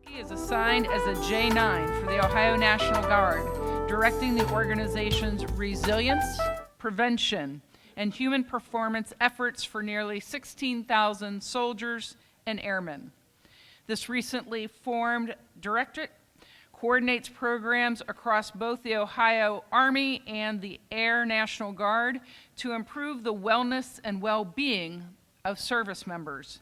He is assigned as a J9 for the Ohio National Guard, directing the organization's resilience, prevention, and human performance efforts for nearly 16,000 soldiers and airmen. This recently formed directorate coordinates programs across both the Ohio Army and the Air National Guard to improve the wellness and well-being of service members.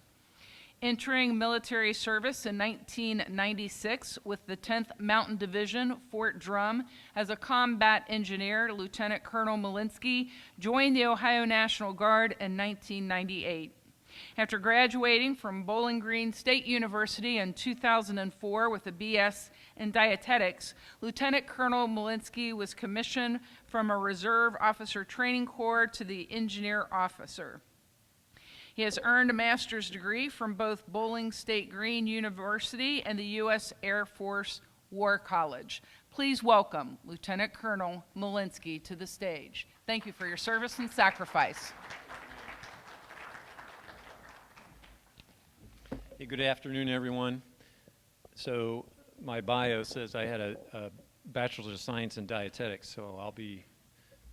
Entering military service in 1996 with the 10th Mountain Division, Fort Drum, as a combat engineer, Lieutenant Colonel Molinski joined the Ohio National Guard in 1998. After graduating from Bowling Green State University in 2004 with a BS in dietetics, Lieutenant Colonel Molinski was commissioned from a Reserve Officer Training Corps to the Engineer Officer. He has earned a master's degree from both Bowling State Green University and the U.S. Air Force War College. Please welcome Lieutenant Colonel Molinski to the stage. Thank you for your service and sacrifice. Hey, good afternoon, everyone. So my bio says I had a Bachelor's of Science in Dietetics, so I'll be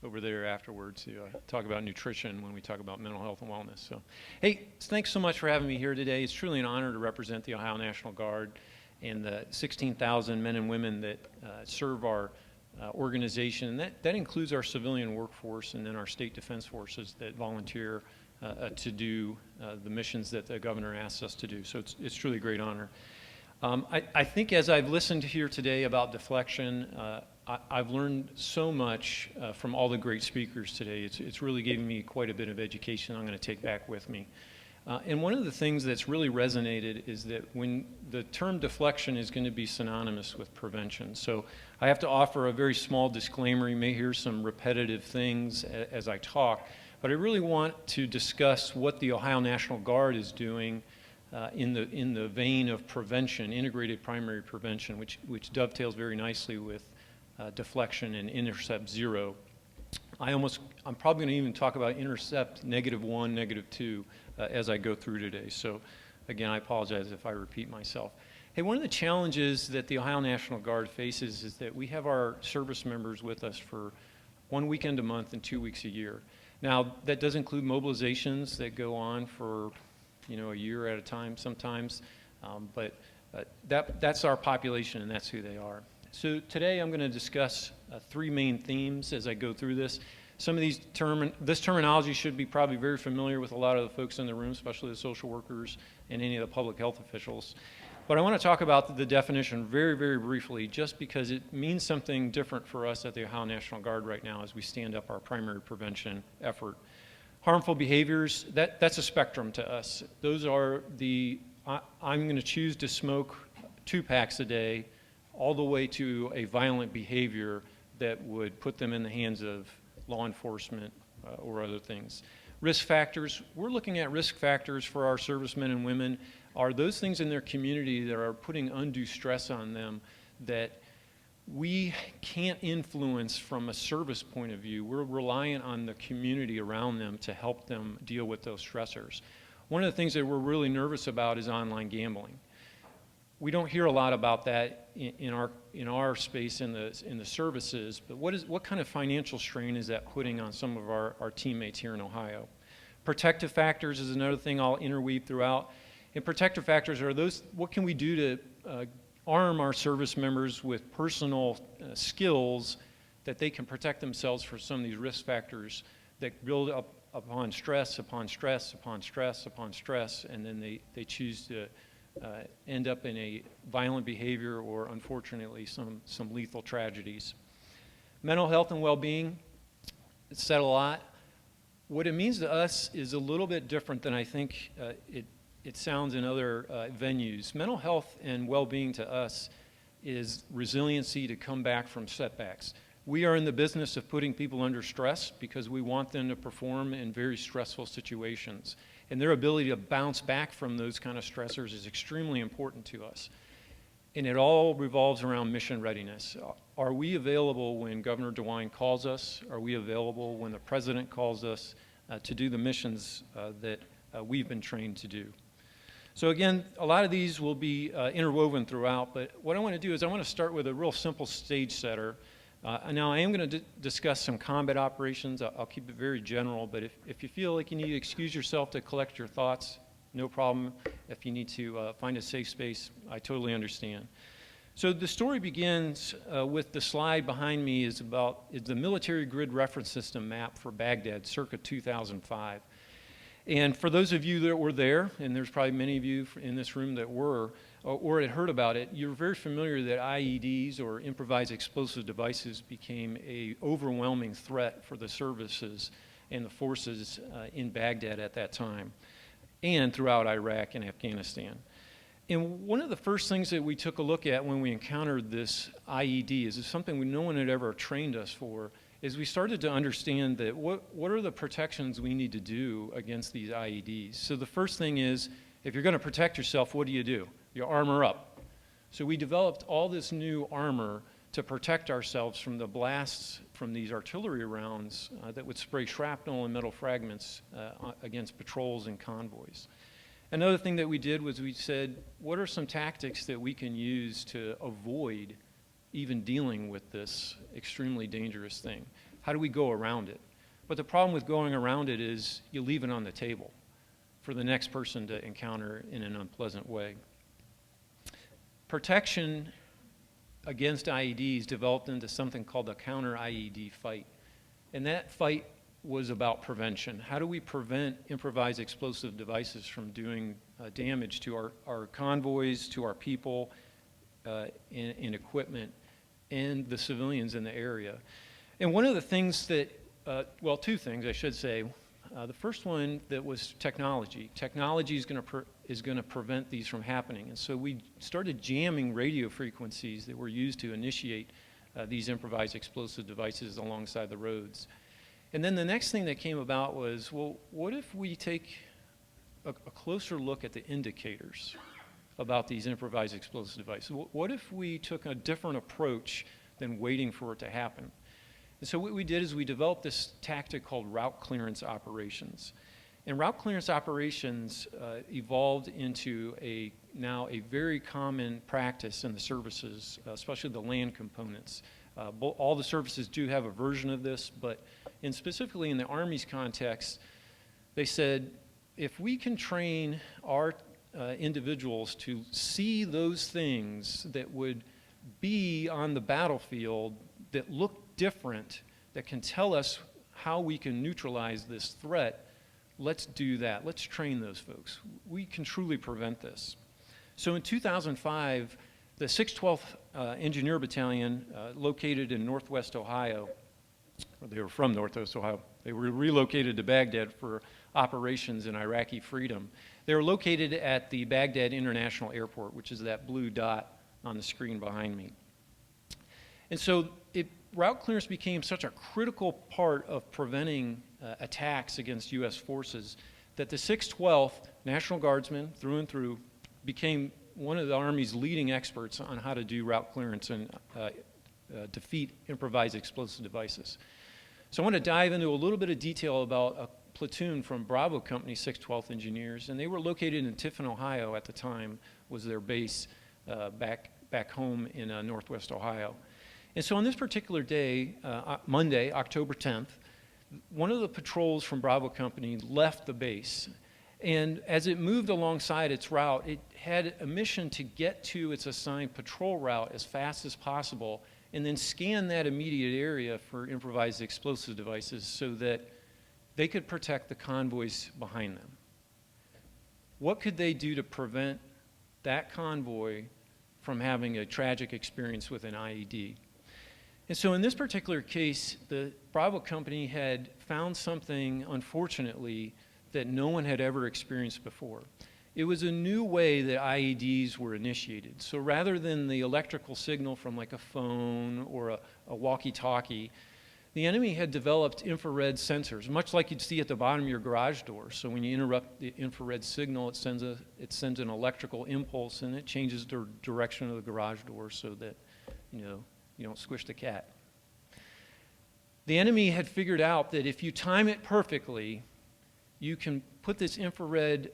over there afterwards to talk about nutrition when we talk about mental health and wellness. So, hey, thanks so much for having me here today. It's truly an honor to represent the Ohio National Guard and the 16,000 men and women that serve our organization. And that includes our civilian workforce and then our state defense forces that volunteer to do the missions that the governor asks us to do. So it's truly a great honor. I think as I've listened here today about deflection, I've learned so much from all the great speakers today. It's really given me quite a bit of education I'm going to take back with me. And one of the things that's really resonated is that when the term deflection is going to be synonymous with prevention. So I have to offer a very small disclaimer. You may hear some repetitive things as I talk, but I really want to discuss what the Ohio National Guard is doing in the vein of prevention, integrated primary prevention, which dovetails very nicely with deflection and intercept zero. I'm probably going to even talk about intercept -1, -2 as I go through today. So again, I apologize if I repeat myself. Hey, one of the challenges that the Ohio National Guard faces is that we have our service members with us for 1 weekend a month and 2 weeks a year. Now, that does include mobilizations that go on for a year at a time sometimes, but that's our population and that's who they are. So today I'm going to discuss three main themes as I go through this. Some of this terminology should be probably very familiar with a lot of the folks in the room, especially the social workers and any of the public health officials. But I want to talk about the definition very, very briefly, just because it means something different for us at the Ohio National Guard right now as we stand up our primary prevention effort. Harmful behaviors, that's a spectrum to us. Those are I'm going to choose to smoke 2 packs a day, all the way to a violent behavior that would put them in the hands of law enforcement or other things. Risk factors, we're looking at risk factors for our servicemen and women. Are those things in their community that are putting undue stress on them that we can't influence from a service point of view? We're reliant on the community around them to help them deal with those stressors. One of the things that we're really nervous about is online gambling. We don't hear a lot about that in our space in the services, but what kind of financial strain is that putting on some of our teammates here in Ohio? Protective factors is another thing I'll interweave throughout. And protective factors are what can we do to arm our service members with personal skills that they can protect themselves from some of these risk factors that build up upon stress, upon stress, upon stress, upon stress, and then they choose to end up in a violent behavior or, unfortunately, some lethal tragedies. Mental health and well-being, it's said a lot. What it means to us is a little bit different than I think it sounds in other venues. Mental health and well-being to us is resiliency to come back from setbacks. We are in the business of putting people under stress because we want them to perform in very stressful situations. And their ability to bounce back from those kind of stressors is extremely important to us. And it all revolves around mission readiness. Are we available when Governor DeWine calls us? Are we available when the President calls us to do the missions that we've been trained to do? So again, a lot of these will be interwoven throughout, but what I want to do is I want to start with a real simple stage setter. Now I am going to discuss some combat operations. I'll keep it very general, but if you feel like you need to excuse yourself to collect your thoughts, no problem. If you need to find a safe space, I totally understand. So the story begins with the slide behind me is the military grid reference system map for Baghdad circa 2005. And for those of you that were there, and there's probably many of you in this room that were, or had heard about it, you're very familiar that IEDs, or improvised explosive devices, became an overwhelming threat for the services and the forces in Baghdad at that time, and throughout Iraq and Afghanistan. And one of the first things that we took a look at when we encountered this IED is something no one had ever trained us for, is we started to understand that what are the protections we need to do against these IEDs. So the first thing is, if you're going to protect yourself, what do? You armor up. So we developed all this new armor to protect ourselves from the blasts from these artillery rounds that would spray shrapnel and metal fragments against patrols and convoys. Another thing that we did was we said, what are some tactics that we can use to avoid even dealing with this extremely dangerous thing? How do we go around it? But the problem with going around it is you leave it on the table for the next person to encounter in an unpleasant way. Protection against IEDs developed into something called the counter-IED fight. And that fight was about prevention. How do we prevent improvised explosive devices from doing damage to our convoys, to our people, and equipment, and the civilians in the area? And one of the things that, well, two things I should say. The first one that was technology. Technology is going to prevent these from happening. And so we started jamming radio frequencies that were used to initiate these improvised explosive devices alongside the roads. And then the next thing that came about was, well, what if we take a closer look at the indicators about these improvised explosive devices? What if we took a different approach than waiting for it to happen? And so what we did is we developed this tactic called route clearance operations. And route clearance operations evolved into now a very common practice in the services, especially the land components. All the services do have a version of this, but specifically in the Army's context, they said, if we can train our individuals to see those things that would be on the battlefield that look different, that can tell us how we can neutralize this threat, let's do that. Let's train those folks. We can truly prevent this. So in 2005, the 612th Engineer Battalion, located in Northwest Ohio, they were from Northwest Ohio. They were relocated to Baghdad for operations in Iraqi freedom. They were located at the Baghdad International Airport, which is that blue dot on the screen behind me. And so route clearance became such a critical part of preventing attacks against U.S. forces that the 612th National Guardsmen, through and through, became one of the Army's leading experts on how to do route clearance and defeat improvised explosive devices. So I want to dive into a little bit of detail about a platoon from Bravo Company 612th Engineers, and they were located in Tiffin, Ohio at the time, was their base back home in Northwest Ohio. And so on this particular day, Monday, October 10th, one of the patrols from Bravo Company left the base. And as it moved alongside its route, it had a mission to get to its assigned patrol route as fast as possible and then scan that immediate area for improvised explosive devices so that they could protect the convoys behind them. What could they do to prevent that convoy from having a tragic experience with an IED? And so in this particular case, the Bravo Company had found something, unfortunately, that no one had ever experienced before. It was a new way that IEDs were initiated. So rather than the electrical signal from like a phone or a walkie-talkie, the enemy had developed infrared sensors, much like you'd see at the bottom of your garage door. So when you interrupt the infrared signal, it sends an electrical impulse and it changes the direction of the garage door so that, you don't squish the cat. The enemy had figured out that if you time it perfectly, you can put this infrared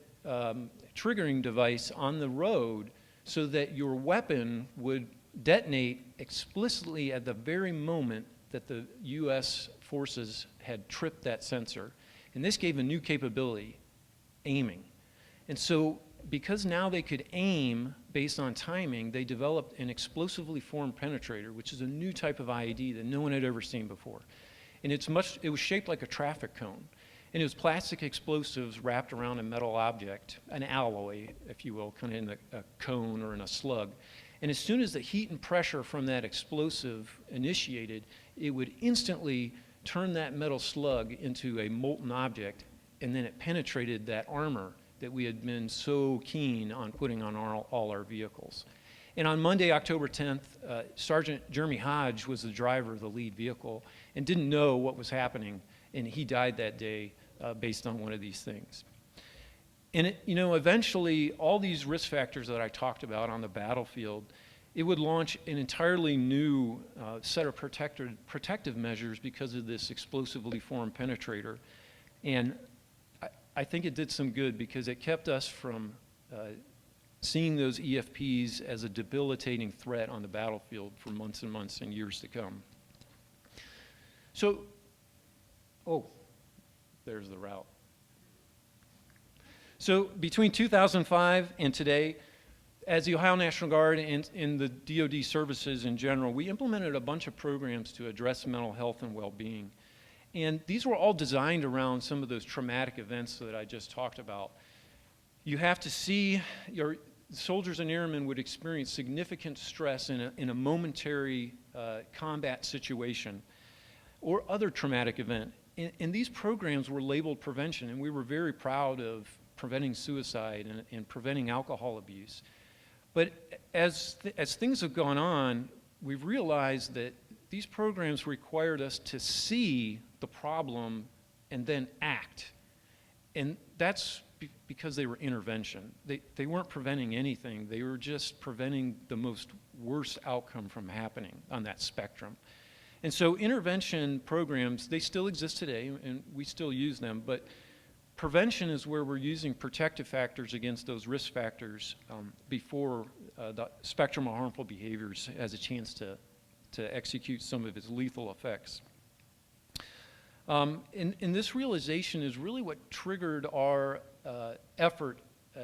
triggering device on the road so that your weapon would detonate explicitly at the very moment that the U.S. forces had tripped that sensor. And this gave a new capability, aiming. And so because now they could aim based on timing, they developed an explosively formed penetrator, which is a new type of IED that no one had ever seen before. And it was shaped like a traffic cone. And it was plastic explosives wrapped around a metal object, an alloy, if you will, kind of in a cone or in a slug. And as soon as the heat and pressure from that explosive initiated, it would instantly turn that metal slug into a molten object, and then it penetrated that armor that we had been so keen on putting on all our vehicles. And on Monday, October 10th, Sergeant Jeremy Hodge was the driver of the lead vehicle and didn't know what was happening, and he died that day based on one of these things. And eventually, all these risk factors that I talked about on the battlefield, it would launch an entirely new set of protective measures because of this explosively formed penetrator. And I think it did some good because it kept us from seeing those EFPs as a debilitating threat on the battlefield for months and months and years to come. So, there's the route. So between 2005 and today, as the Ohio National Guard and the DoD services in general, we implemented a bunch of programs to address mental health and well-being. And these were all designed around some of those traumatic events that I just talked about. You have to see your soldiers and airmen would experience significant stress in a momentary combat situation or other traumatic event. And these programs were labeled prevention, and we were very proud of preventing suicide and preventing alcohol abuse. But as things have gone on, we've realized that these programs required us to see the problem and then act. And that's because they were intervention. They weren't preventing anything. They were just preventing the most worst outcome from happening on that spectrum. And so intervention programs, they still exist today, and we still use them, but prevention is where we're using protective factors against those risk factors before the spectrum of harmful behaviors has a chance to execute some of its lethal effects. And this realization is really what triggered our effort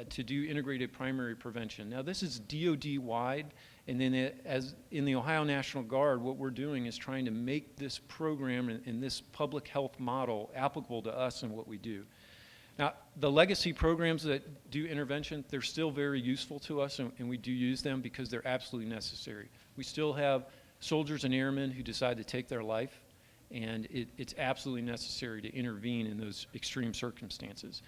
to do integrated primary prevention. Now, this is DoD-wide, and then as in the Ohio National Guard, what we're doing is trying to make this program and this public health model applicable to us and what we do. Now, the legacy programs that do intervention, they're still very useful to us, and we do use them because they're absolutely necessary. We still have soldiers and airmen who decide to take their life, and it's absolutely necessary to intervene in those extreme circumstances.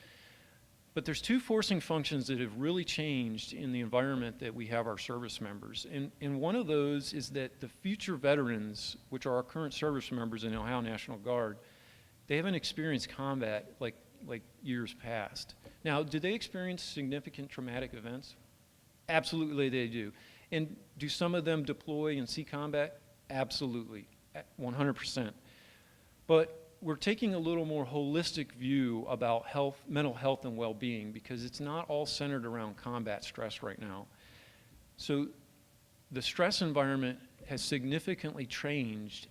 But there's two forcing functions that have really changed in the environment that we have our service members. And one of those is that the future veterans, which are our current service members in the Ohio National Guard, they haven't experienced combat like years past. Now, do they experience significant traumatic events? Absolutely they do. And do some of them deploy and see combat? Absolutely, 100%. But we're taking a little more holistic view about health, mental health and well-being, because it's not all centered around combat stress right now. So the stress environment has significantly changed,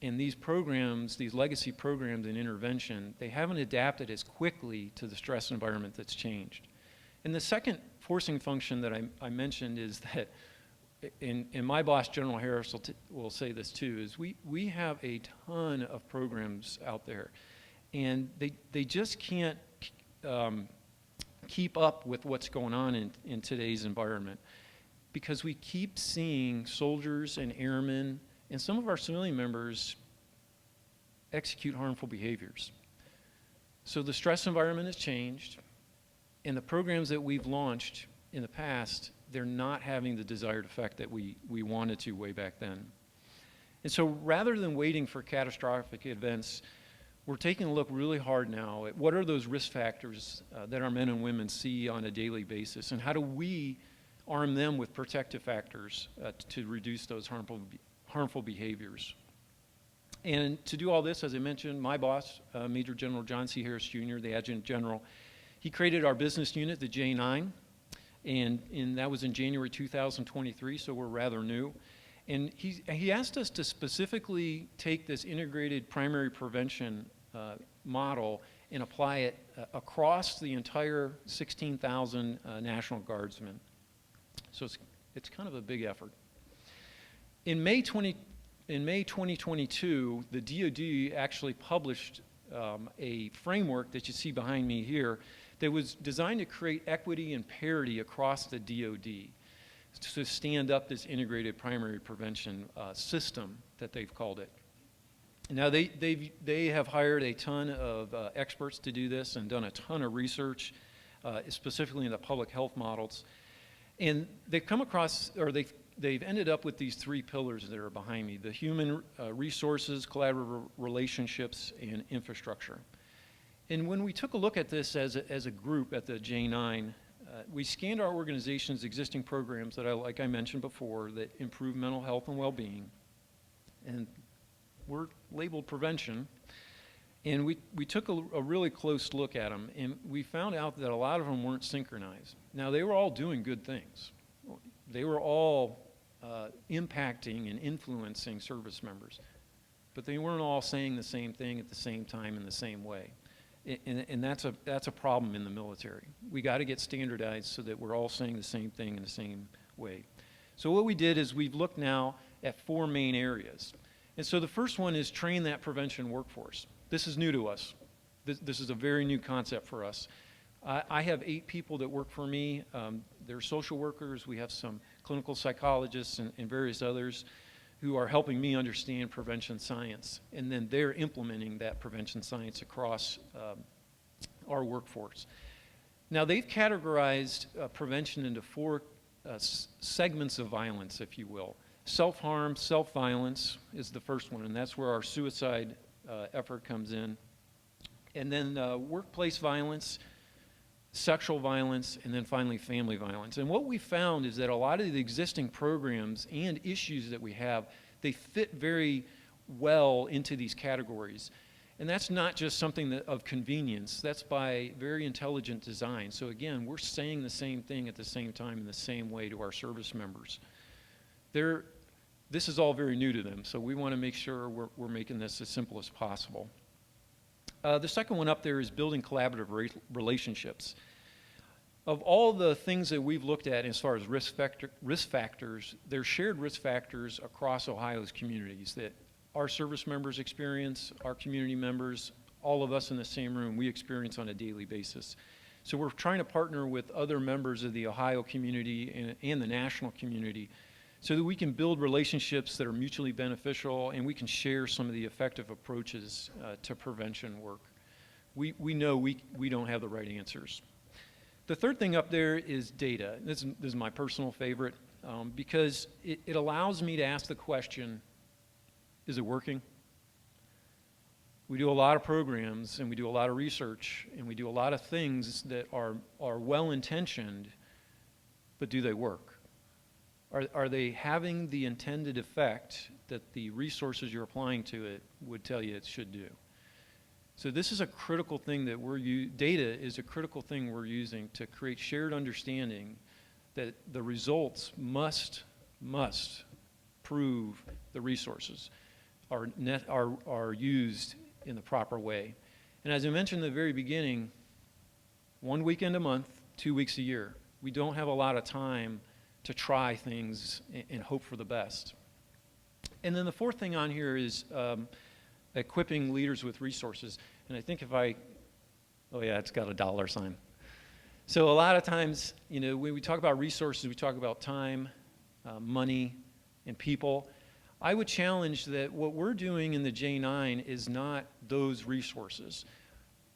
and these programs, these legacy programs in intervention, they haven't adapted as quickly to the stress environment that's changed. And the second forcing function that I mentioned is that, and my boss, General Harris, will say this too, is we have a ton of programs out there, and they just can't keep up with what's going on in today's environment, because we keep seeing soldiers and airmen and some of our civilian members execute harmful behaviors. So the stress environment has changed, and the programs that we've launched in the past, they're not having the desired effect that we wanted to way back then. And so rather than waiting for catastrophic events, we're taking a look really hard now at what are those risk factors that our men and women see on a daily basis, and how do we arm them with protective factors to reduce those harmful behaviors. And to do all this, as I mentioned, my boss, Major General John C. Harris Jr., the Adjutant General, He created our business unit, the J9, and that was in January 2023, so we're rather new. And he asked us to specifically take this integrated primary prevention model and apply it across the entire 16,000 National Guardsmen. So it's kind of a big effort. In May 2022, the DoD actually published a framework that you see behind me here that was designed to create equity and parity across the DoD to stand up this integrated primary prevention system that they've called it. Now they have hired a ton of experts to do this and done a ton of research, specifically in the public health models, and they've come across, or they've ended up with these three pillars that are behind me: the human resources, collaborative relationships, and infrastructure. And when we took a look at this as a group at the J9, we scanned our organization's existing programs that, like I mentioned before, that improve mental health and well-being, and were labeled prevention. And we took a really close look at them, and we found out that a lot of them weren't synchronized. Now, they were all doing good things. They were all impacting and influencing service members, but they weren't all saying the same thing at the same time in the same way. And that's a problem in the military. We got to get standardized so that we're all saying the same thing in the same way. So what we did is we've looked now at 4 main areas. And so the first one is train that prevention workforce. This is new to us. This is a very new concept for us. I have 8 people that work for me. They're social workers. We have some clinical psychologists and various others who are helping me understand prevention science. And then they're implementing that prevention science across our workforce. Now, they've categorized prevention into 4 segments of violence, if you will. Self-harm, self-violence is the first one, and that's where our suicide effort comes in. And then workplace violence, sexual violence, and then finally family violence. And what we found is that a lot of the existing programs and issues that we have, they fit very well into these categories. And that's not just something of convenience. That's by very intelligent design. So again, we're saying the same thing at the same time in the same way to our service members. This is all very new to them, so we want to make sure we're making this as simple as possible. The second one up there is building collaborative relationships. Of all the things that we've looked at as far as risk factors, there's shared risk factors across Ohio's communities that our service members experience, our community members, all of us in the same room, we experience on a daily basis. So we're trying to partner with other members of the Ohio community and the national community so that we can build relationships that are mutually beneficial, and we can share some of the effective approaches to prevention work. We know we don't have the right answers. The third thing up there is data. This is my personal favorite because it allows me to ask the question, is it working? We do a lot of programs, and we do a lot of research, and we do a lot of things that are well-intentioned, but do they work? Are they having the intended effect that the resources you're applying to it would tell you it should do? So this is a critical thing that data is a critical thing we're using to create shared understanding that the results must prove the resources are used in the proper way. And as I mentioned at the very beginning, 1 weekend a month, 2 weeks a year. We don't have a lot of time to try things and hope for the best. And then the fourth thing on here is equipping leaders with resources. And I think oh yeah, it's got a dollar sign. So a lot of times, when we talk about resources, we talk about time, money, and people. I would challenge that what we're doing in the J9 is not those resources.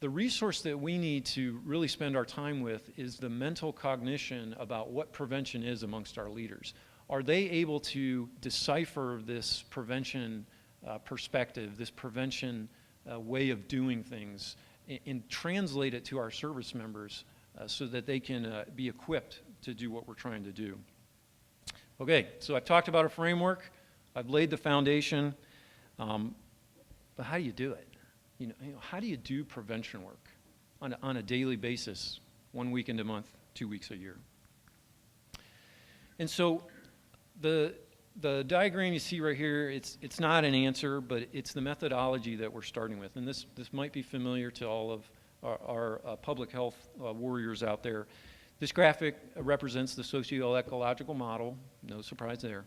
The resource that we need to really spend our time with is the mental cognition about what prevention is amongst our leaders. Are they able to decipher this prevention perspective, this prevention way of doing things, and translate it to our service members so that they can be equipped to do what we're trying to do? Okay, so I've talked about a framework. I've laid the foundation, but how do you do it? How do you do prevention work? on a daily basis, 1 weekend a month, 2 weeks a year. And so the diagram you see right here, it's not an answer, but it's the methodology that we're starting with. And this might be familiar to all of our public health warriors out there. This graphic represents the socio-ecological model, no surprise there,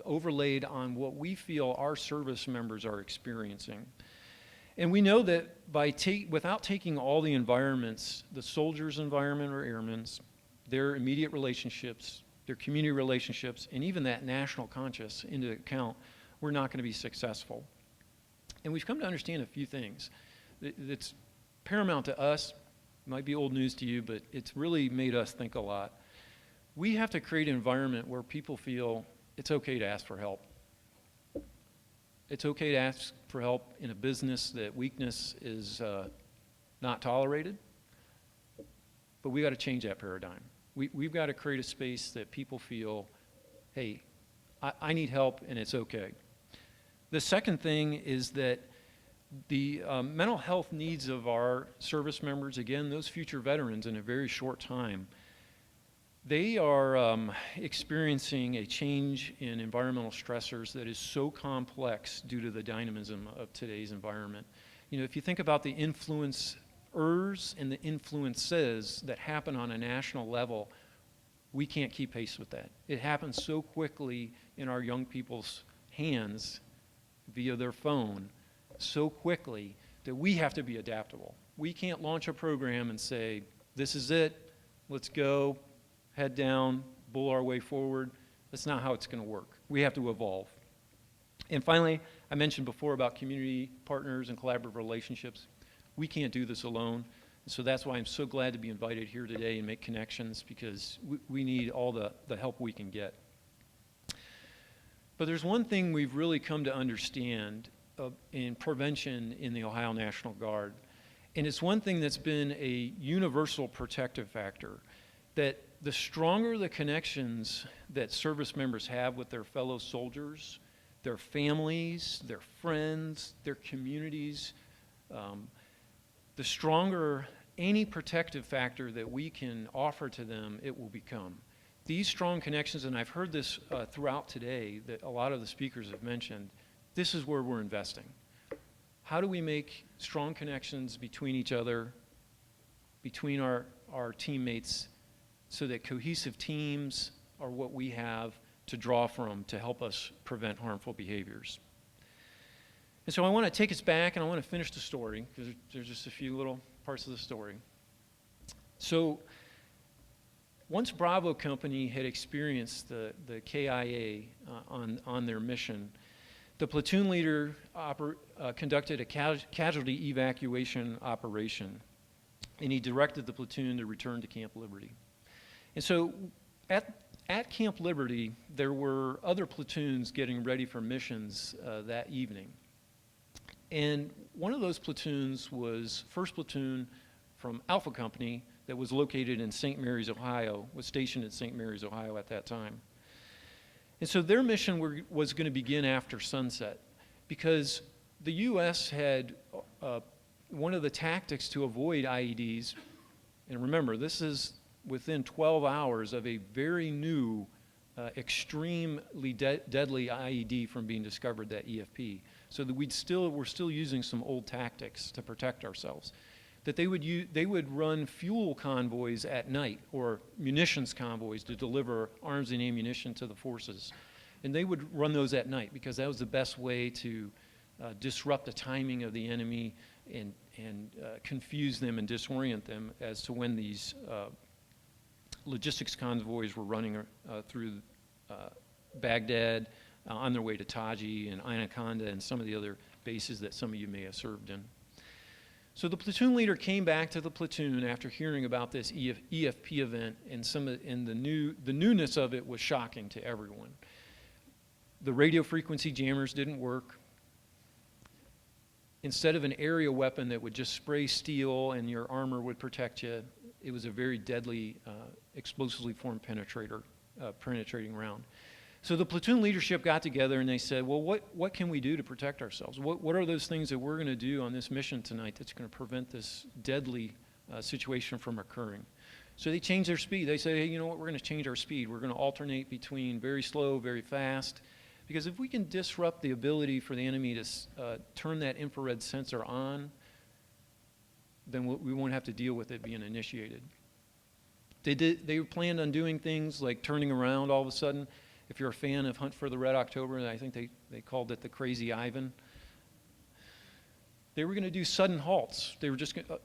overlaid on what we feel our service members are experiencing. And we know that without taking all the environments, the soldiers' environment or airmen's, their immediate relationships, their community relationships, and even that national conscience into account, we're not going to be successful. And we've come to understand a few things. It's paramount to us. It might be old news to you, but it's really made us think a lot. We have to create an environment where people feel it's okay to ask for help. It's okay to ask for help in a business that weakness is not tolerated, but we've got to change that paradigm. We've got to create a space that people feel, hey, I need help and it's okay. The second thing is that the mental health needs of our service members, again, those future veterans in a very short time, they are experiencing a change in environmental stressors that is so complex due to the dynamism of today's environment. You know, if you think about the influencers and the influences that happen on a national level, we can't keep pace with that. It happens so quickly in our young people's hands via their phone, so quickly that we have to be adaptable. We can't launch a program and say, this is it, let's go, head down, bull our way forward. That's not how it's going to work. We have to evolve. And finally, I mentioned before about community partners and collaborative relationships. We can't do this alone. So that's why I'm so glad to be invited here today and make connections, because we need all the help we can get. But there's one thing we've really come to understand in prevention in the Ohio National Guard. And it's one thing that's been a universal protective factor, that the stronger the connections that service members have with their fellow soldiers, their families, their friends, their communities, the stronger any protective factor that we can offer to them, it will become. These strong connections, and I've heard this throughout today, that a lot of the speakers have mentioned, this is where we're investing. How do we make strong connections between each other, between our teammates, so that cohesive teams are what we have to draw from to help us prevent harmful behaviors? And so I want to take us back, and I want to finish the story, because there's just a few little parts of the story. So once Bravo Company had experienced the KIA on their mission, the platoon leader conducted a casualty evacuation operation, and he directed the platoon to return to Camp Liberty. And so at Camp Liberty, there were other platoons getting ready for missions that evening. And one of those platoons was 1st Platoon from Alpha Company that was located in St. Mary's, Ohio, was stationed at St. Mary's, Ohio at that time. And so their mission was going to begin after sunset, because the U.S. had one of the tactics to avoid IEDs, and remember, this is within 12 hours of a very new, extremely deadly IED from being discovered, that EFP. So that we're still using some old tactics to protect ourselves. That they would run fuel convoys at night, or munitions convoys, to deliver arms and ammunition to the forces. And they would run those at night, because that was the best way to disrupt the timing of the enemy and confuse them and disorient them as to when these logistics convoys were running through Baghdad, on their way to Taji and Anaconda and some of the other bases that some of you may have served in. So the platoon leader came back to the platoon after hearing about this EFP event, and the newness of it was shocking to everyone. The radio frequency jammers didn't work. Instead of an area weapon that would just spray steel and your armor would protect you, it was a very deadly, explosively formed penetrating round. So the platoon leadership got together and they said, well, what can we do to protect ourselves? What are those things that we're going to do on this mission tonight that's going to prevent this deadly situation from occurring? So they changed their speed. They said, hey, you know what, we're going to change our speed. We're going to alternate between very slow, very fast. Because if we can disrupt the ability for the enemy to turn that infrared sensor on, then we won't have to deal with it being initiated. They planned on doing things like turning around all of a sudden. If you're a fan of Hunt for the Red October, I think they called it the Crazy Ivan. They were going to do sudden halts. They were just going to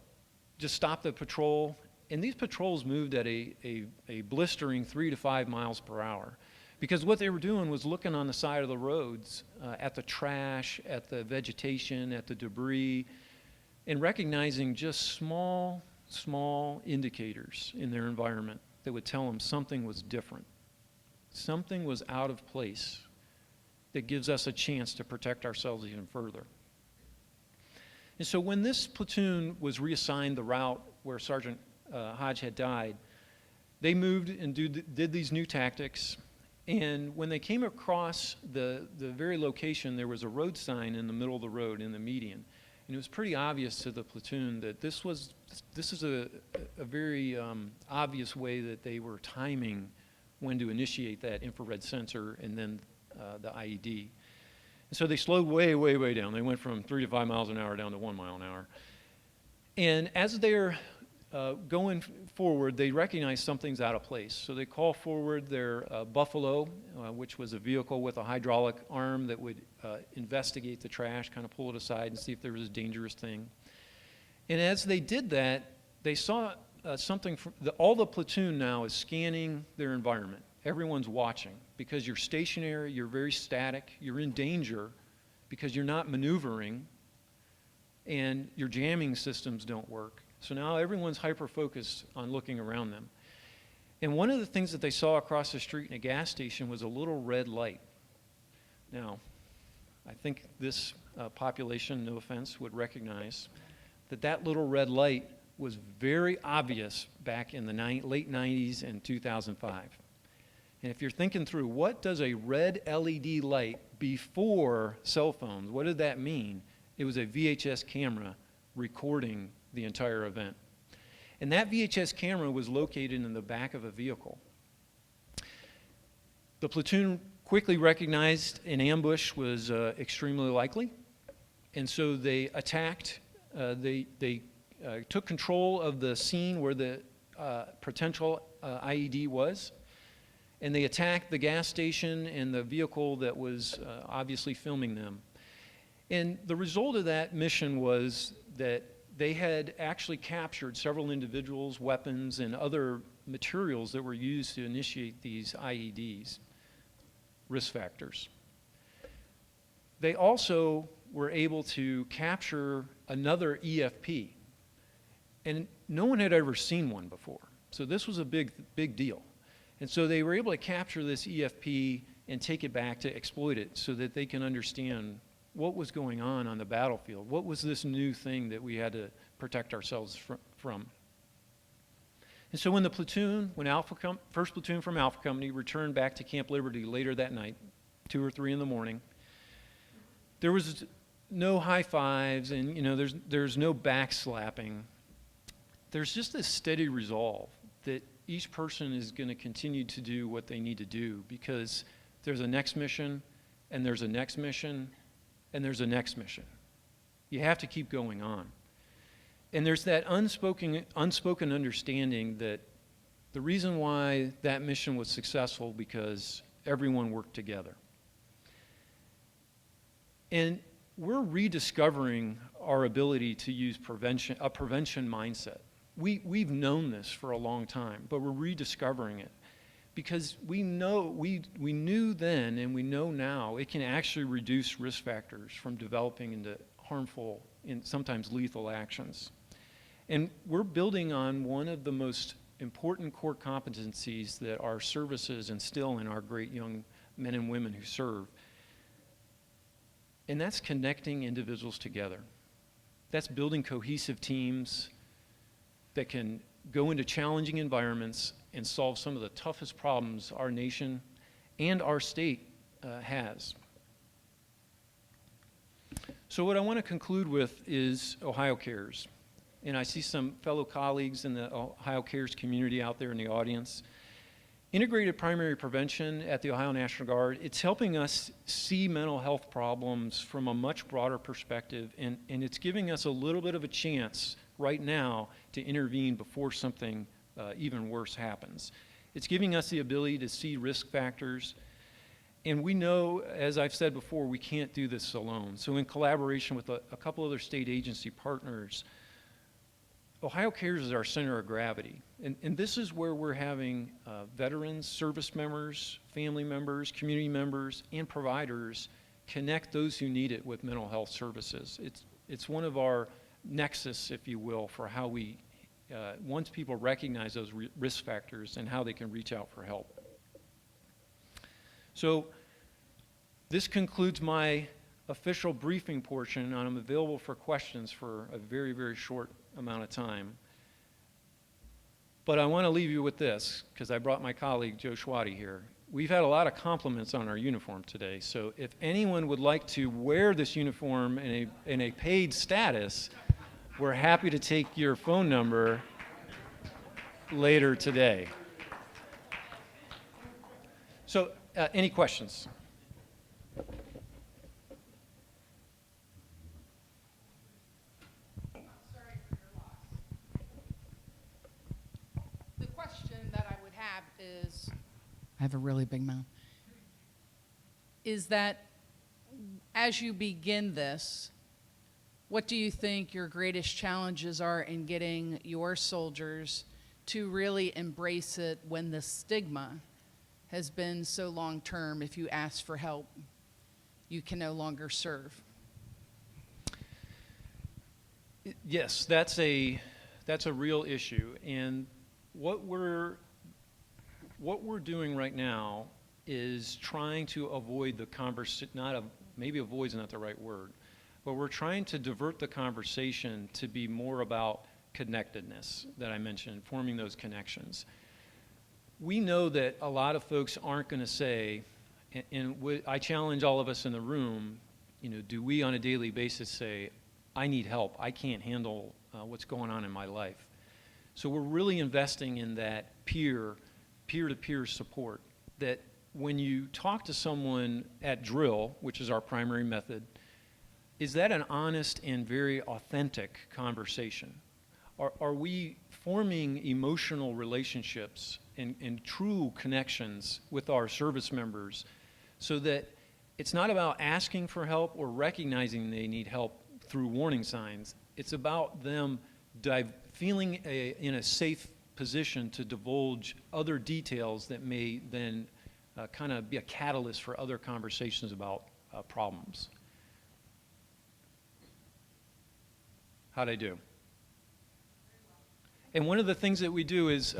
just stop the patrol. And these patrols moved at a blistering 3 to 5 miles per hour. Because what they were doing was looking on the side of the roads at the trash, at the vegetation, at the debris, and recognizing just small indicators in their environment that would tell them something was different. Something was out of place that gives us a chance to protect ourselves even further. And so when this platoon was reassigned the route where Sergeant Hodge had died, they moved and did these new tactics. And when they came across the very location, there was a road sign in the middle of the road in the median. And it was pretty obvious to the platoon that this is a very obvious way that they were timing when to initiate that infrared sensor and then the IED. And so they slowed way down. They went from 3 to 5 miles an hour down to 1 mile an hour. And as they're going forward, they recognize something's out of place. So they call forward their Buffalo, which was a vehicle with a hydraulic arm that would investigate the trash, kind of pull it aside and see if there was a dangerous thing. And as they did that, they saw something from all the platoon now is scanning their environment. Everyone's watching because you're stationary, you're very static, you're in danger because you're not maneuvering and your jamming systems don't work. So now everyone's hyper-focused on looking around them. And one of the things that they saw across the street in a gas station was a little red light. Now, I think this population, no offense, would recognize that little red light was very obvious back in the late 90s and 2005. And if you're thinking through, what does a red LED light before cell phones, what did that mean? It was a VHS camera recording the entire event. And that VHS camera was located in the back of a vehicle. The platoon quickly recognized an ambush was extremely likely, and so they attacked. They took control of the scene where the potential IED was, and they attacked the gas station and the vehicle that was obviously filming them. And the result of that mission was that they had actually captured several individuals, weapons, and other materials that were used to initiate these IEDs, risk factors. They also were able to capture another EFP, and no one had ever seen one before. So this was a big deal. And so they were able to capture this EFP and take it back to exploit it so that they can understand what was going on the battlefield. What was this new thing that we had to protect ourselves from? And so when the platoon, first platoon from Alpha Company returned back to Camp Liberty later that night, 2 or 3 in the morning, there was no high fives and there's no backslapping. There's just this steady resolve that each person is going to continue to do what they need to do because there's a next mission and there's a next mission and there's a next mission. You have to keep going on. And there's that unspoken understanding that the reason why that mission was successful because everyone worked together. And we're rediscovering our ability to use a prevention mindset. We've known this for a long time, but we're rediscovering it because we knew then and we know now it can actually reduce risk factors from developing into harmful and sometimes lethal actions. And we're building on one of the most important core competencies that our services instill in our great young men and women who serve. And that's connecting individuals together. That's building cohesive teams that can go into challenging environments and solve some of the toughest problems our nation and our state has. So what I want to conclude with is Ohio Cares. And I see some fellow colleagues in the Ohio Cares community out there in the audience. Integrated primary prevention at the Ohio National Guard, it's helping us see mental health problems from a much broader perspective, and it's giving us a little bit of a chance right now to intervene before something even worse happens. It's giving us the ability to see risk factors, and we know, as I've said before, we can't do this alone. So in collaboration with a couple other state agency partners, Ohio Cares is our center of gravity. And this is where we're having veterans, service members, family members, community members, and providers connect those who need it with mental health services. It's one of our nexus, if you will, for how we, once people recognize those risk factors and how they can reach out for help. So this concludes my official briefing portion, and I'm available for questions for a very, very short amount of time. But I want to leave you with this, because I brought my colleague Joe Schwati here. We've had a lot of compliments on our uniform today, so if anyone would like to wear this uniform in a paid status, we're happy to take your phone number later today. So, any questions? The question that I would have is, I have a really big mouth, is that as you begin this, what do you think your greatest challenges are in getting your soldiers to really embrace it when the stigma has been so long-term? If you ask for help, you can no longer serve. Yes, that's a real issue, and what we're doing right now is trying to avoid the conversation. Maybe avoid's not the right word, but we're trying to divert the conversation to be more about connectedness that I mentioned, forming those connections. We know that a lot of folks aren't going to say, and I challenge all of us in the room, do we on a daily basis say, I need help, I can't handle what's going on in my life? So we're really investing in that peer-to-peer support, that when you talk to someone at drill, which is our primary method, is that an honest and very authentic conversation? Are we forming emotional relationships and true connections with our service members so that it's not about asking for help or recognizing they need help through warning signs. It's about them feeling in a safe position to divulge other details that may then kind of be a catalyst for other conversations about problems. How'd I do? And one of the things that we do is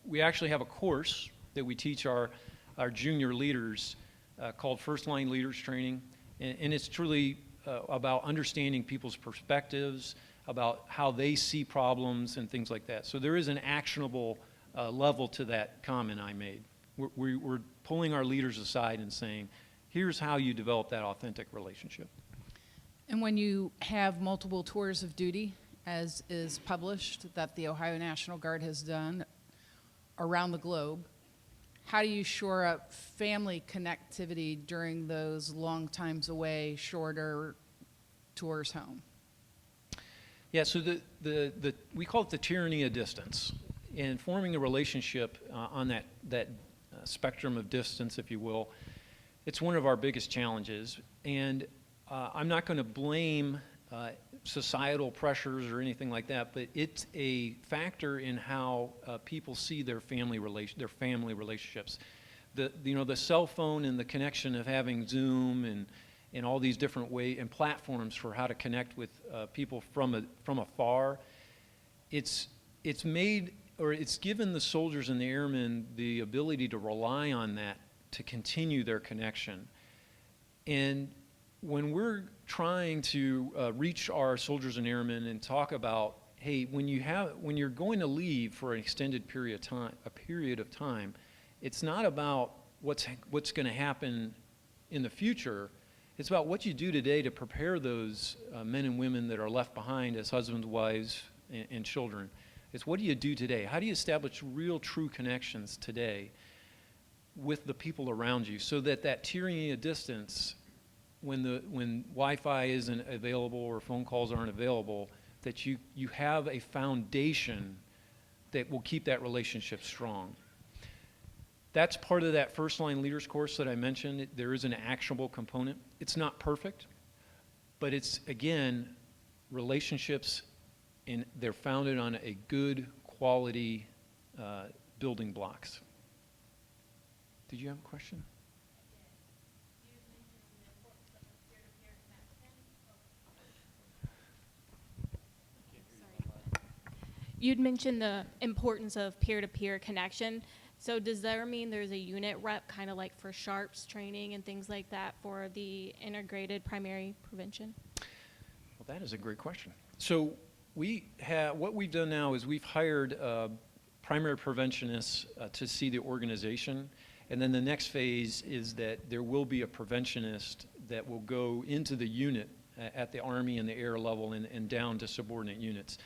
we actually have a course that we teach our junior leaders called First Line Leaders Training. And it's truly about understanding people's perspectives, about how they see problems and things like that. So there is an actionable level to that comment I made. We're pulling our leaders aside and saying, here's how you develop that authentic relationship. And when you have multiple tours of duty, as is published, that the Ohio National Guard has done around the globe, how do you shore up family connectivity during those long times away, shorter tours home? Yeah, so we call it the tyranny of distance. And forming a relationship on that spectrum of distance, if you will, it's one of our biggest challenges. And I'm not going to blame societal pressures or anything like that, but it's a factor in how people see their family relationships. The cell phone and the connection of having Zoom and all these different ways and platforms for how to connect with people from afar. It's given the soldiers and the airmen the ability to rely on that to continue their connection. And when we're trying to reach our soldiers and airmen and talk about, hey, when you're going to leave for an extended period of time, it's not about what's going to happen in the future. It's about what you do today to prepare those men and women that are left behind as husbands, wives, and children. It's what do you do today? How do you establish real, true connections today with the people around you so that that tyranny of distance, when Wi-Fi isn't available or phone calls aren't available, that you have a foundation that will keep that relationship strong. That's part of that first line leaders course that I mentioned. There is an actionable component. It's not perfect, but it's, again, relationships, and they're founded on a good quality building blocks. Did you have a question? You'd mentioned the importance of peer-to-peer connection. So does that mean there's a unit rep, kind of like for SHARPS training and things like that for the integrated primary prevention? Well, that is a great question. So what we've done now is we've hired primary preventionists to see the organization. And then the next phase is that there will be a preventionist that will go into the unit at the Army and the air level and down to subordinate units.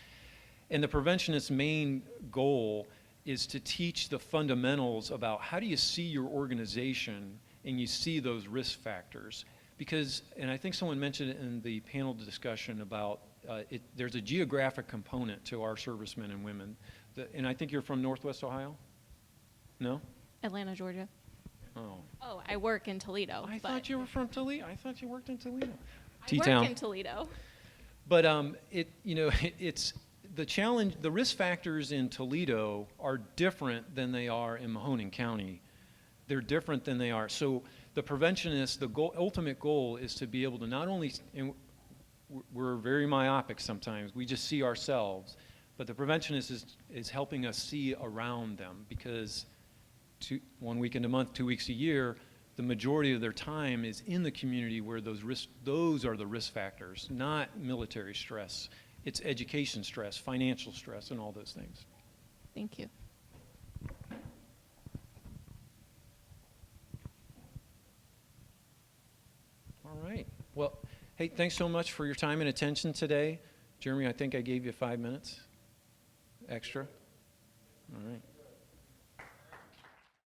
And the preventionist's main goal is to teach the fundamentals about how do you see your organization and you see those risk factors. Because, and I think someone mentioned it in the panel discussion about there's a geographic component to our servicemen and women. And I think you're from Northwest Ohio? No? Atlanta, Georgia. Oh. Oh, I work in Toledo. I thought you were from Toledo. I thought you worked in Toledo. I work in Toledo. But it's the challenge. The risk factors in Toledo are different than they are in Mahoning County. They're different than they are. So the preventionist, the ultimate goal is to be able to not only, and we're very myopic sometimes. We just see ourselves, but the preventionist is helping us see around them because 1 weekend a month, 2 weeks a year, the majority of their time is in the community where those are the risk factors, not military stress. It's education stress, financial stress, and all those things. Thank you. All right. Well, hey, thanks so much for your time and attention today. Jeremy, I think I gave you 5 minutes extra. All right.